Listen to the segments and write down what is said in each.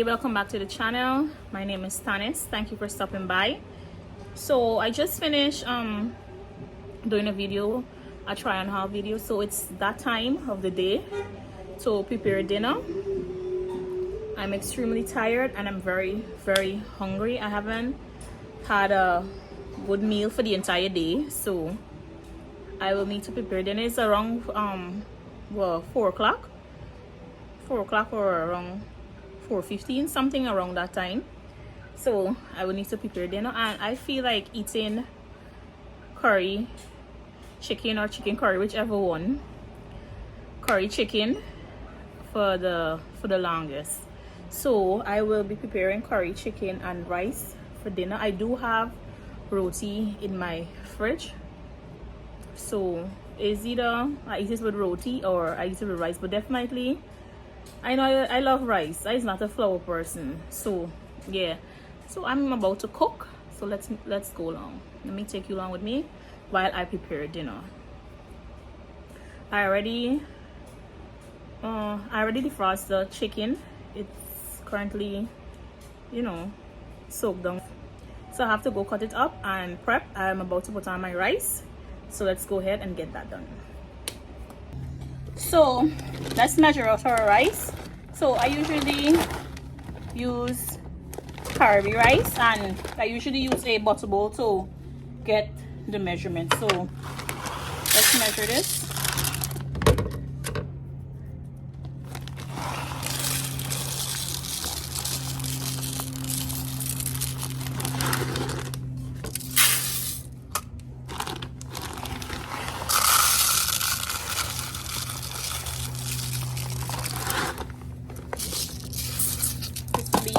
welcome back to the channel. My name is Tanis. Thank you for stopping by. So I just finished doing a video, a try on haul video. So it's that time of the day to prepare dinner. I'm extremely tired and I'm very hungry. I haven't had a good meal for the entire day, so I will need to prepare dinner. It's around 4 o'clock or around 4:15, something around that time. So I will need to prepare dinner, and I feel like eating curry chicken or chicken curry, whichever one. Curry chicken for the longest. So I will be preparing curry chicken and rice for dinner. I do have roti in my fridge, so it's either I eat it with roti or I eat it with rice, but definitely I know I love rice. I'm not a flour person, so yeah. So I'm about to cook, so let's go along. Let me take you along with me while I prepare dinner. I already defrosted the chicken. It's currently, soaked down, so I have to go cut it up and prep. I'm about to put on my rice, so let's go ahead and get that done. So let's measure out our rice. So I usually use Curried rice, and I usually use a butter bowl to get the measurement. So let's measure this.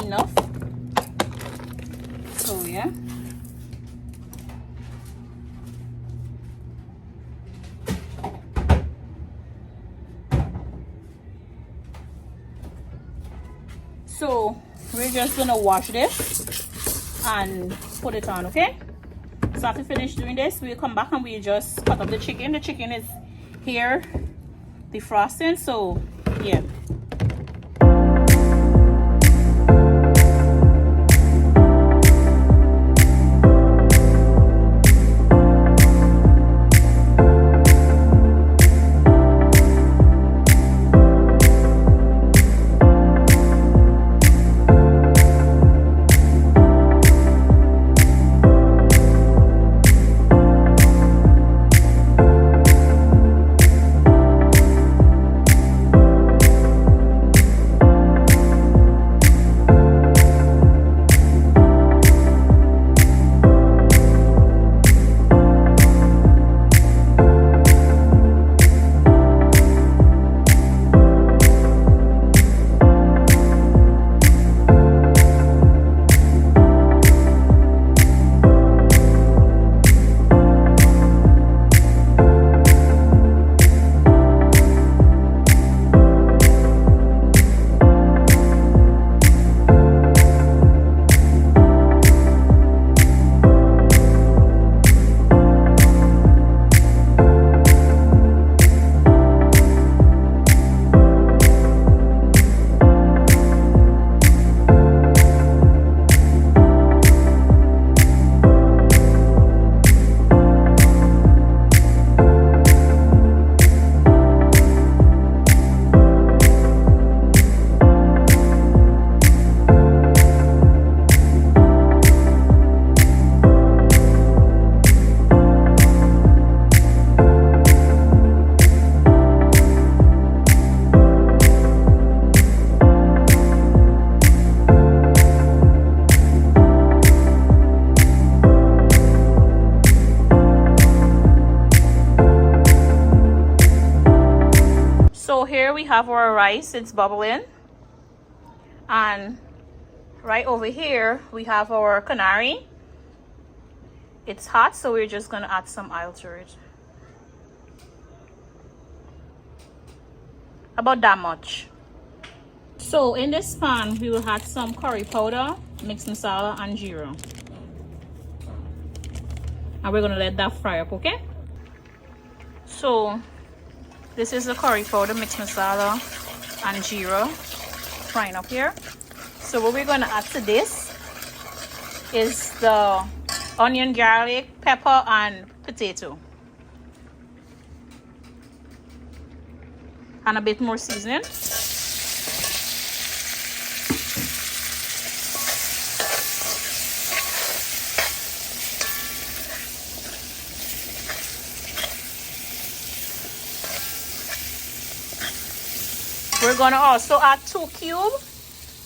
Enough. So yeah, so we're just gonna wash this and put it on. Okay, so after finish doing this, we'll come back and we just cut up the chicken. The chicken is here defrosting, so yeah. So here we have our rice, it's bubbling, and right over here we have our canary. It's hot, so we're just gonna add some oil to it, about that much. So in this pan we will add some curry powder, mixed masala, and jeera, and we're gonna let that fry up. Okay, so this is the curry powder, mixed masala, and jeera frying up here. So what we're going to add to this is the onion, garlic, pepper, and potato. And a bit more seasoning. We're going to also add 2 cubes,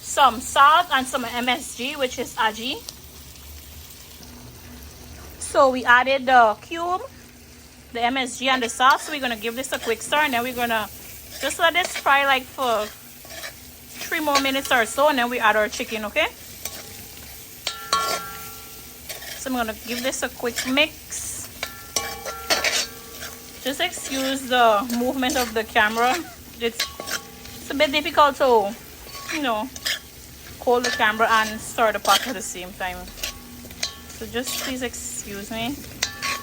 some salt, and some MSG, which is aji. So we added the cube, the MSG, and the salt. So we're going to give this a quick stir, and then we're going to just let this fry like for 3 more minutes or so, and then we add our chicken, okay? So I'm going to give this a quick mix. Just excuse the movement of the camera. It's a bit difficult to, you know, hold the camera and stir the pot at the same time. So just please excuse me.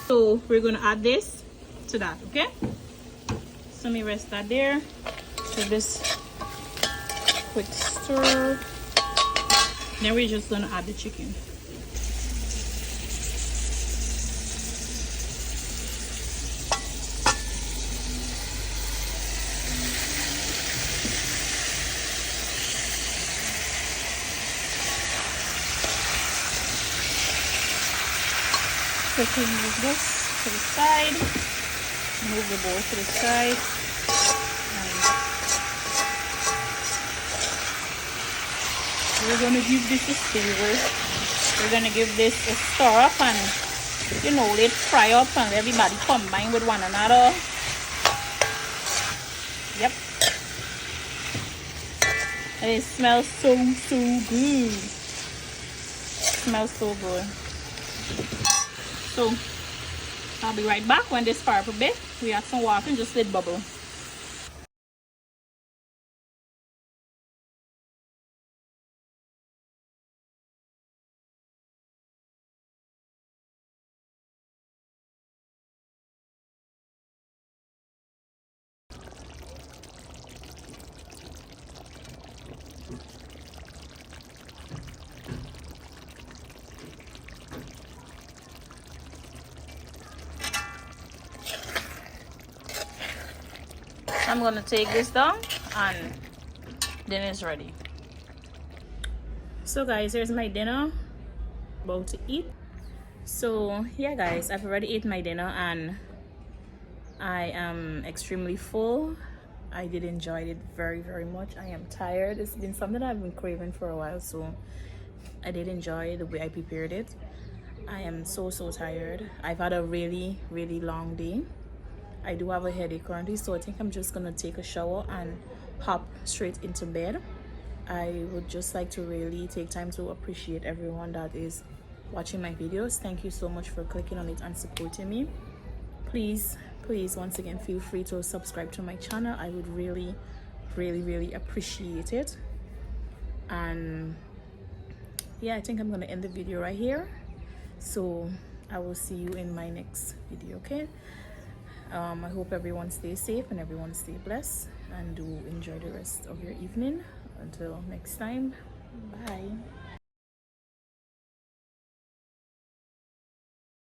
So we're going to add this to that, okay? So let me rest that there. Give this quick stir. Then we're just going to add the chicken. So we move this to the side, move the bowl to the side, and we're going to give this a stir. We're going to give this a stir up and, you know, let it fry up and everybody combine with one another. Yep. And it smells so good. It smells so good. So I'll be right back when this fire up a bit. We add some water and just let it bubble. I'm gonna take this down and dinner is ready. So guys, here's my dinner. About to eat. So yeah guys, I've already eaten my dinner and I am extremely full. I did enjoy it very much. I am tired. It's been something I've been craving for a while, so I did enjoy the way I prepared it. I am so tired. I've had a really long day. I do have a headache currently, so I think I'm just gonna take a shower and hop straight into bed. I would just like to really take time to appreciate everyone that is watching my videos. Thank you so much for clicking on it and supporting me. Please once again feel free to subscribe to my channel. I would really appreciate it. And yeah, I think I'm gonna end the video right here. So I will see you in my next video, okay? I hope everyone stays safe and everyone stay blessed, and do enjoy the rest of your evening. Until next time, bye.